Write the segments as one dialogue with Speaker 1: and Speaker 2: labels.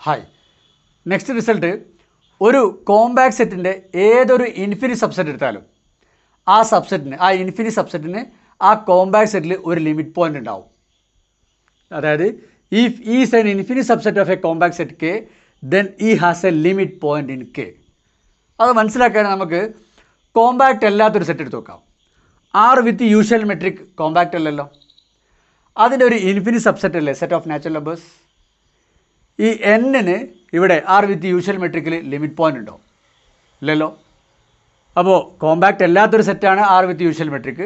Speaker 1: Hi. Next result ഒരു compact സെറ്റിൻ്റെ ഏതൊരു ഇൻഫിനിറ്റ് സബ്സെറ്റ് എടുത്താലും ആ ഇൻഫിനിറ്റ് സബ്സെറ്റിന് ആ കോമ്പാക്ട് സെറ്റിൽ ഒരു ലിമിറ്റ് പോയിൻ്റ് ഉണ്ടാവും. അതായത് if is an infinite subset of a compact set K then E has a limit point in K. അത് മനസ്സിലാക്കാൻ നമുക്ക് കോമ്പാക്റ്റ് അല്ലാത്തൊരു സെറ്റ് എടുത്ത് നോക്കാം. R with usual metric compact അല്ലല്ലോ, അതിൻ്റെ ഒരു ഇൻഫിനിറ്റ് സബ്സെറ്റ് അല്ലേ സെറ്റ് ഓഫ് നാച്ചുറൽ നമ്പേഴ്സ്. ഈ എന്നിന് ഇവിടെ ആർ വിത്ത് യൂഷ്വൽ മെട്രിക്കിൽ ലിമിറ്റ് പോയിൻ്റ് ഉണ്ടോ? ഇല്ലല്ലോ. അപ്പോൾ കോമ്പാക്റ്റ് അല്ലാത്തൊരു സെറ്റാണ് ആർ വിത്ത് യൂഷ്വൽ മെട്രിക്.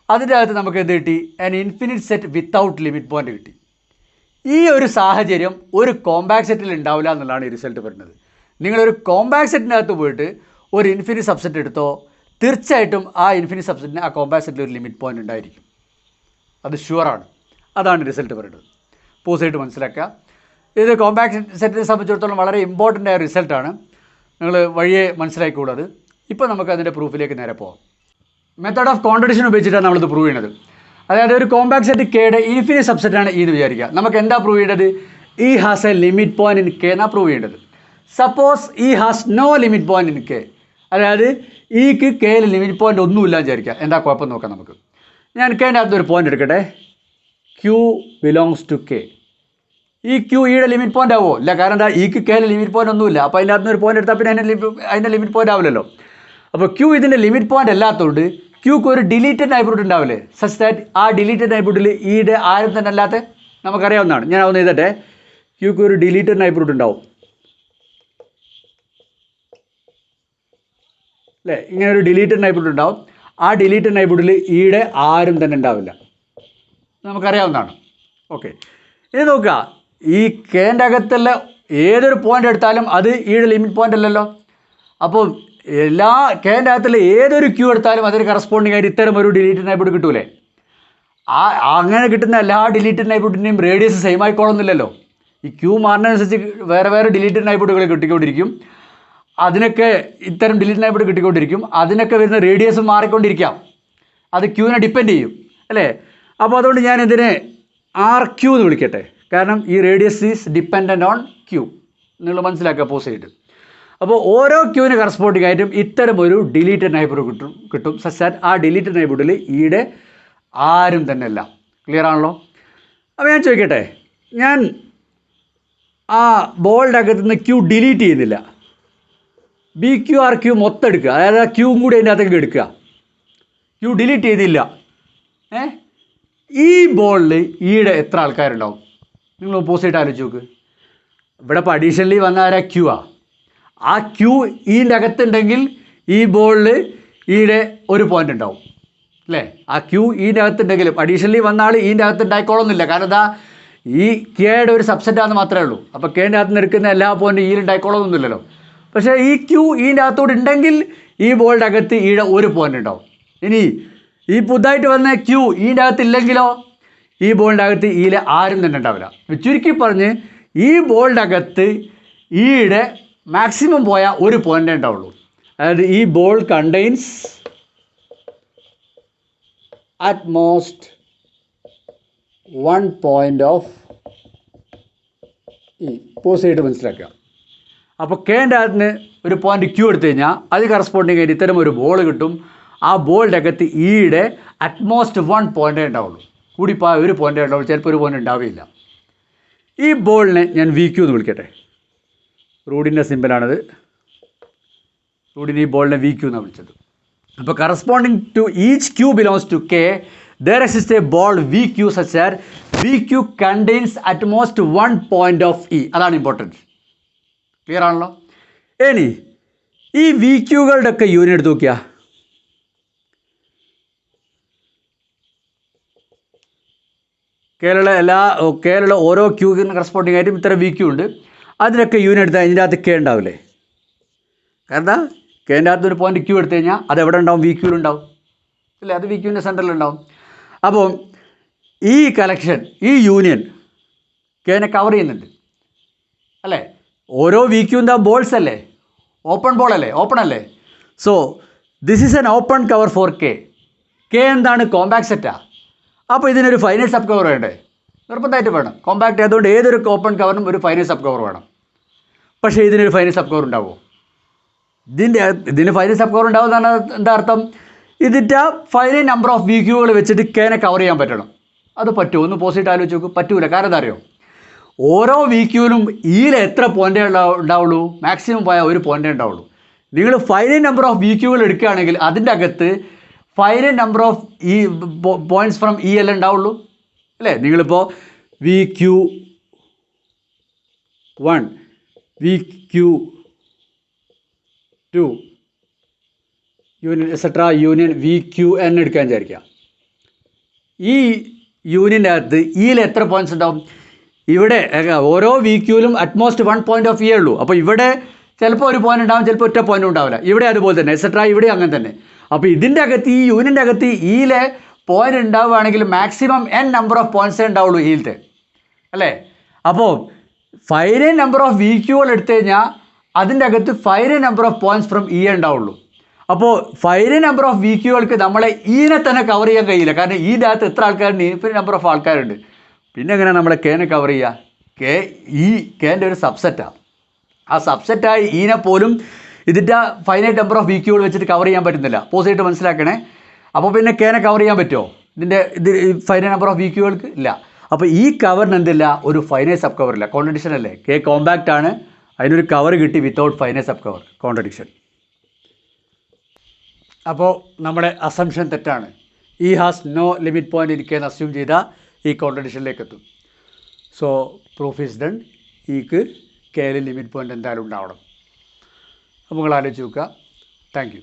Speaker 1: അതിൻ്റെ അകത്ത് നമുക്ക് എന്ത് കിട്ടി? An infinite set without limit point കിട്ടി. ഈ ഒരു സാഹചര്യം ഒരു കോമ്പാക്ട് സെറ്റിൽ ഉണ്ടാവില്ല എന്നുള്ളതാണ് ഈ റിസൾട്ട് പറയുന്നത്. നിങ്ങളൊരു കോമ്പാക്ട് സെറ്റിനകത്ത് പോയിട്ട് ഒരു ഇൻഫിനിറ്റ് സബ്സെറ്റ് എടുത്തോ, തീർച്ചയായിട്ടും ആ ഇൻഫിനിറ്റ് സബ്സെറ്റിന് ആ കോമ്പാക്ട് സെറ്റിൽ ഒരു ലിമിറ്റ് പോയിൻ്റ് ഉണ്ടായിരിക്കും. അത് ഷുവറാണ്. അതാണ് റിസൾട്ട് പറയുന്നത്. പോസായിട്ട് മനസ്സിലാക്കുക. ഇത് കോമ്പാക്ട് സെറ്റിനെ സംബന്ധിച്ചിടത്തോളം വളരെ ഇമ്പോർട്ടൻ്റ് ആയ റിസൾട്ടാണ്. നിങ്ങൾ വഴിയെ മനസ്സിലാക്കിക്കൂടത്. ഇപ്പോൾ നമുക്ക് അതിൻ്റെ പ്രൂഫിലേക്ക് നേരെ പോകാം. മെത്തേഡ് ഓഫ് കോൺട്രഡിക്ഷൻ ഉപയോഗിച്ചിട്ടാണ് നമ്മളിത് പ്രൂവ് ചെയ്യുന്നത്. അതായത് ഒരു കോമ്പാക്ട് സെറ്റ് കെയുടെ ഇൻഫിനിറ്റ് സബ്സെറ്റാണ് ഈ എന്ന് വിചാരിക്കുക. നമുക്ക് എന്താ പ്രൂവ് ചെയ്യേണ്ടത്? E has a limit point in K എന്നാണ് പ്രൂവ് ചെയ്യേണ്ടത്. Suppose E has no limit point in K, അതായത് ഇക്ക് കെയിൽ ലിമിറ്റ് പോയിൻ്റ് ഒന്നുമില്ല എന്ന് വിചാരിക്കുക. എന്താ കുഴപ്പം നോക്കാം നമുക്ക്. ഞാൻ കെൻ്റെ അകത്തൊരു പോയിൻ്റ് എടുക്കട്ടെ. Q belongs to K. ഈ ക്യൂ ഈയുടെ ലിമിറ്റ് പോയിൻ്റ് ആവുമോ? ഇല്ല. കാരണം എന്താ? ഇക്ക് കെയിൽ ലിമിറ്റ് പോയിൻ്റ് ഒന്നുമില്ല. അപ്പോൾ അതിൻ്റെ അകത്ത് ഒരു പോയിൻ്റ് എടുത്താൽ പിന്നെ അതിൻ്റെ ലിമിറ്റ് പോയിൻ്റ് ആവില്ലല്ലോ. അപ്പോൾ ക്യൂ ഇതിൻ്റെ ലിമിറ്റ് പോയിൻ്റ് അല്ലാത്തതുകൊണ്ട് ക്യൂക്ക് ഒരു ഡിലീറ്റഡ് നൈബർഹുഡ് ഉണ്ടാവില്ലേ? സച്ച് ദാറ്റ് ആ ഡിലീറ്റഡ് നൈബർഹുഡിൽ ഈയുടെ ആരും തന്നെ അല്ലാത്ത നമുക്കറിയാവുന്നതാണ്. ഞാൻ അതൊന്ന് എഴുതട്ടെ. ക്യൂക്ക് ഒരു ഡിലീറ്റഡ് നൈബർഹുഡ് ഉണ്ടാവും അല്ലേ? ഇങ്ങനെ ഒരു ഡിലീറ്റഡ് നൈബർഹുഡ് ഉണ്ടാവും. ആ ഡിലീറ്റഡ് നൈബർഹുഡിൽ ഈയുടെ ആരും തന്നെ ഉണ്ടാവില്ല. നമുക്കറിയാവുന്നതാണ്. ഓക്കെ, ഇനി നോക്കുക. ഈ കെൻ്റെ അകത്തുള്ള ഏതൊരു പോയിൻ്റ് എടുത്താലും അത് ഈയുടെ ലിമിറ്റ് പോയിൻ്റ് അല്ലല്ലോ. അപ്പോൾ എല്ലാ കെൻ്റെ അകത്തുള്ള ഏതൊരു ക്യൂ എടുത്താലും അതിന് കറസ്പോണ്ടിങ് ആയിട്ട് ഇത്തരം ഒരു ഡിലീറ്റഡ് നൈബർഹുഡ് കിട്ടൂലേ? അങ്ങനെ കിട്ടുന്ന എല്ലാ ഡിലീറ്റഡ് നൈബർഹുഡിൻ്റെയും റേഡിയസ് സെയിം ആയിക്കോളൊന്നുമില്ലല്ലോ. ഈ ക്യൂ മാറുന്നതനുസരിച്ച് വേറെ ഡിലീറ്റഡ് നൈബർഹുഡുകൾ കിട്ടിക്കൊണ്ടിരിക്കും. അതിനൊക്കെ ഇത്തരം ഡിലീറ്റഡ് നൈബർഹുഡ് കിട്ടിക്കൊണ്ടിരിക്കും. അതിനൊക്കെ വരുന്ന റേഡിയസ് മാറിക്കൊണ്ടിരിക്കാം. അത് ക്യൂവിനെ ഡിപ്പെൻഡ് ചെയ്യും അല്ലേ? അപ്പോൾ അതുകൊണ്ട് ഞാൻ ഇതിനെ ആർ ക്യൂ എന്ന് വിളിക്കട്ടെ. കാരണം ഈ radius is dependent on q. നിങ്ങൾ മനസ്സിലാക്കുക പോസായിട്ട്. അപ്പോൾ ഓരോ ക്യൂവിന് കറസ്പോണ്ടിങ് ആയിട്ടും ഇത്തരം ഒരു ഡിലീറ്റഡ് നൈബർഹുഡ് കിട്ടും. സച്ച് ദാറ്റ് ആ ഡിലീറ്റഡ് നൈബർഹുഡിൽ ഈയുടെ ആരും തന്നെ അല്ല. ക്ലിയർ ആണല്ലോ? അപ്പോൾ ഞാൻ ചോദിക്കട്ടെ, ഞാൻ ആ ബോളിൻ്റെ അകത്ത് നിന്ന് ക്യൂ ഡിലീറ്റ് ചെയ്യുന്നില്ല. ബി ക്യൂ ആർ ക്യൂ മൊത്തം എടുക്കുക. അതായത് ആ ക്യൂവും കൂടി അതിൻ്റെ അകത്തേക്ക് എടുക്കുക. ക്യൂ ഡിലീറ്റ് ചെയ്തില്ല. ഈ ബോളിൽ ഈയുടെ എത്ര ആൾക്കാരുണ്ടാവും? നിങ്ങൾ ഓപ്പോസിറ്റ് ആലോചിച്ച് നോക്ക്. ഇവിടെ ഇപ്പോൾ അഡീഷണലി വന്ന ആരാ? ക്യൂ ആ ക്യൂ ഈൻ്റെ അകത്തുണ്ടെങ്കിൽ ഈ ബോളിൽ ഈയുടെ ഒരു പോയിൻ്റ് ഉണ്ടാവും അല്ലേ? ആ ക്യൂ ഈൻ്റെ അകത്തുണ്ടെങ്കിലും അഡീഷണലി വന്ന ആൾ ഈൻ്റെ അകത്ത് ഉണ്ടായിക്കോളൊന്നുമില്ല. കാരണം എന്താ? ഈ കെയുടെ ഒരു സബ്സെറ്റാണെന്ന് മാത്രമേ ഉള്ളൂ. അപ്പോൾ കെൻ്റെ അകത്ത് നിന്ന് എടുക്കുന്ന എല്ലാ പോയിൻറ്റും ഈയിൽ ഉണ്ടായിക്കോളൊന്നുമില്ലല്ലോ. പക്ഷേ ഈ ക്യൂ ഈൻ്റെ അകത്തോട് ഉണ്ടെങ്കിൽ ഈ ബോളിൻ്റെ അകത്ത് ഈയുടെ ഒരു പോയിൻ്റ് ഉണ്ടാവും. ഇനി ഈ പുതുതായിട്ട് വന്ന ക്യൂ ഈൻ്റെ അകത്തില്ലെങ്കിലോ ഈ ബോളിൻ്റെ അകത്ത് ഈയിൽ ആരും തന്നെ ഉണ്ടാവില്ല. ചുരുക്കി പറഞ്ഞ് ഈ ബോളിൻ്റെ അകത്ത് ഈയുടെ മാക്സിമം പോയ ഒരു പോയിൻ്റേ ഉണ്ടാവുള്ളൂ. അതായത് ഈ ball contains at most 1 point of ഈ. പോസായിട്ട് മനസ്സിലാക്കുക. അപ്പോൾ കെൻ്റെ അകത്ത് ഒരു പോയിൻ്റ് ക്യൂ എടുത്തു കഴിഞ്ഞാൽ അത് കറസ്പോണ്ടിങ് ആയിട്ട് ഇത്തരം ഒരു ബോൾ കിട്ടും. ആ ബോളിൻ്റെ അകത്ത് ഈയുടെ അറ്റ്മോസ്റ്റ് 1 പോയിൻ്റേ ഉണ്ടാവുള്ളൂ. കൂടിപ്പോയ ഒരു പോയിൻ്റേ ഉണ്ടാവുള്ളൂ. ചിലപ്പോൾ ഒരു പോയിൻ്റ് ഉണ്ടാവില്ല. ഈ ബോളിനെ ഞാൻ വി ക്യൂ എന്ന് വിളിക്കട്ടെ. റൂഡിൻ്റെ സിമ്പലാണത്. റൂഡിന് ഈ ബോളിനെ വി ക്യൂ എന്നാണ് വിളിച്ചത്. അപ്പോൾ corresponding to each q belongs to K there exists a ball VQ such that VQ contains at most 1 point of E. അതാണ് ഇമ്പോർട്ടൻറ്റ്. ക്ലിയർ ആണല്ലോ? ഇനി ഈ വി ക്യൂകളുടെ ഒക്കെ യൂണിറ്റ് എടുത്ത് നോക്കിയാൽ കേരള ഓരോ ക്യൂവിന് കറസ്പോണ്ടിങ് ആയിട്ടും ഇത്തരം വി ക്യൂ ഉണ്ട്. അതിനൊക്കെ യൂണിറ്റ് എടുത്താൽ ഇതിൻ്റെ അകത്ത് കെ ഉണ്ടാവില്ലേ? കാരണം കെൻ്റെ അകത്ത് ഒരു പോയിൻ്റ് ക്യൂ എടുത്തു കഴിഞ്ഞാൽ അത് എവിടെ ഉണ്ടാവും? വി ക്യൂവിലുണ്ടാവും അല്ലേ? അത് വി ക്യൂവിൻ്റെ സെൻറ്ററിലുണ്ടാവും. അപ്പോൾ ഈ കളക്ഷൻ, ഈ യൂണിയൻ കെനെ കവർ ചെയ്യുന്നുണ്ട് അല്ലേ? ഓരോ വി ക്യൂ എന്താ? ബോൾസ് അല്ലേ? ഓപ്പൺ ബോൾ അല്ലേ? ഓപ്പൺ അല്ലേ? So this is an open cover for K. K എന്താണ്? കോമ്പാക്ട് സെറ്റാണ്. അപ്പോൾ ഇതിനൊരു ഫൈനൈറ്റ് സബ് കവർ വേണ്ടേ? നിർബന്ധമായിട്ട് വേണം. കോമ്പാക്റ്റ് ആയതുകൊണ്ട് ഏതൊരു ഓപ്പൺ കവറിനും ഒരു ഫൈനൈറ്റ് സബ് കവർ വേണം. പക്ഷേ ഇതിനൊരു ഫൈനൈറ്റ് സബ് കവർ ഉണ്ടാവുമോ? ഇതിന് ഫൈനൈറ്റ് സബ് കവർ ഉണ്ടാവുക എന്ന് പറഞ്ഞാൽ എന്താ അർത്ഥം? ഇതിൻ്റെ ഫൈനൈറ്റ് നമ്പർ ഓഫ് വി ക്യൂകൾ വെച്ചിട്ട് കെനെ കവർ ചെയ്യാൻ പറ്റണം. അത് പറ്റുമോ? ഒന്ന് പോസിറ്റ് ആലോചിച്ച് നോക്കും. പറ്റൂല. കാരണം എന്താ അറിയോ? ഓരോ വി ക്യൂവിലും ഈയിൽ എത്ര പോയിൻ്റേ ഉണ്ടാവുള്ളൂ? മാക്സിമം പോയാൽ ഒരു പോയിൻ്റേ ഉണ്ടാവുള്ളൂ. നിങ്ങൾ ഫൈനൈറ്റ് നമ്പർ ഓഫ് വി ക്യൂകൾ എടുക്കുകയാണെങ്കിൽ അതിൻ്റെ അകത്ത് ഫൈനൈറ്റ് നമ്പർ ഓഫ് ഈ പോയിൻറ്റ്സ് ഫ്രം ഇ എല്ലാം ഉണ്ടാവുള്ളൂ അല്ലേ? നിങ്ങളിപ്പോൾ V q 1, V q 2 union etcetera union V q n എടുക്കാൻ വിചാരിക്കുക. ഈ യൂണിയൻ്റെ അകത്ത് ഇയിൽ എത്ര പോയിൻറ്റ്സ് ഉണ്ടാവും? ഇവിടെ ഓരോ വി ക്യൂവിലും അറ്റ്മോസ്റ്റ് 1 പോയിൻ്റ് ഓഫ് ഇ ഉള്ളൂ. അപ്പോൾ ഇവിടെ ചിലപ്പോൾ ഒരു പോയിൻ്റ് ഉണ്ടാവും, ചിലപ്പോൾ ഒറ്റ പോയിൻ്റ് ഉണ്ടാവില്ല. ഇവിടെ അതുപോലെ തന്നെ എക്സെട്ര ഇവിടെ അങ്ങനെ തന്നെ. അപ്പോൾ ഇതിൻ്റെ അകത്ത് ഈ യൂണിയൻ്റെ അകത്ത് ഇയിലെ പോയിൻ്റ് ഉണ്ടാവുകയാണെങ്കിൽ മാക്സിമം n നമ്പർ ഓഫ് പോയിൻറ്റ്സേ ഉണ്ടാവുള്ളൂ ഇയിലത്തെ അല്ലേ? അപ്പോൾ ഫൈനൈറ്റ് നമ്പർ ഓഫ് വി ക്യൂകൾ എടുത്തു കഴിഞ്ഞാൽ അതിൻ്റെ അകത്ത് finite number of points from E ഉണ്ടാവുള്ളൂ. അപ്പോൾ ഫൈനൈറ്റ് നമ്പർ ഓഫ് വി ക്യൂകൾക്ക് നമ്മളെ ഈനെ തന്നെ കവർ ചെയ്യാൻ കഴിയില്ല. കാരണം ഇതിൻ്റെ അകത്ത് എത്ര ആൾക്കാരുണ്ട്? ഇൻഫിനിറ്റ് നമ്പർ ഓഫ് ആൾക്കാരുണ്ട്. പിന്നെ എങ്ങനെയാണ് നമ്മളെ കെനെ കവർ ചെയ്യുക? കെൻ്റെ ഒരു സബ്സെറ്റാണ്. ആ സബ്സെറ്റായി ഈനെ പോലും ഇതിൻ്റെ ഫൈനൈറ്റ് നമ്പർ ഓഫ് വി ക്യൂകൾ വെച്ചിട്ട് കവർ ചെയ്യാൻ പറ്റുന്നില്ല. പോസിറ്റ് മനസ്സിലാക്കണേ. അപ്പോൾ പിന്നെ കെനെ കവർ ചെയ്യാൻ പറ്റുമോ? ഇത് ഫൈനൈറ്റ് നമ്പർ ഓഫ് വി ക്യൂകൾക്ക് ഇല്ല. അപ്പോൾ ഈ കവറിന് എന്തില്ല? ഒരു ഫൈനൈറ്റ് സബ് കവർ ഇല്ല. കോൺട്രഡിക്ഷൻ അല്ലേ? കെ കോമ്പാക്റ്റ് ആണ്, അതിനൊരു കവർ കിട്ടി without finite subcover. Contradiction. അപ്പോൾ നമ്മുടെ അസംഷൻ തെറ്റാണ്. E has no limit point ഇരിക്കുകയെന്ന് അസ്യൂം ചെയ്താൽ ഈ കോൺട്രഡിക്ഷനിലേക്ക് എത്തും. So proof is done. ഈക്ക് കെയിൽ ലിമിറ്റ് പോയിൻ്റ് എന്തായാലും ഉണ്ടാവണം. അപ്പോൾ നിങ്ങൾ ആലോചിച്ച് നോക്കുക. Thank you.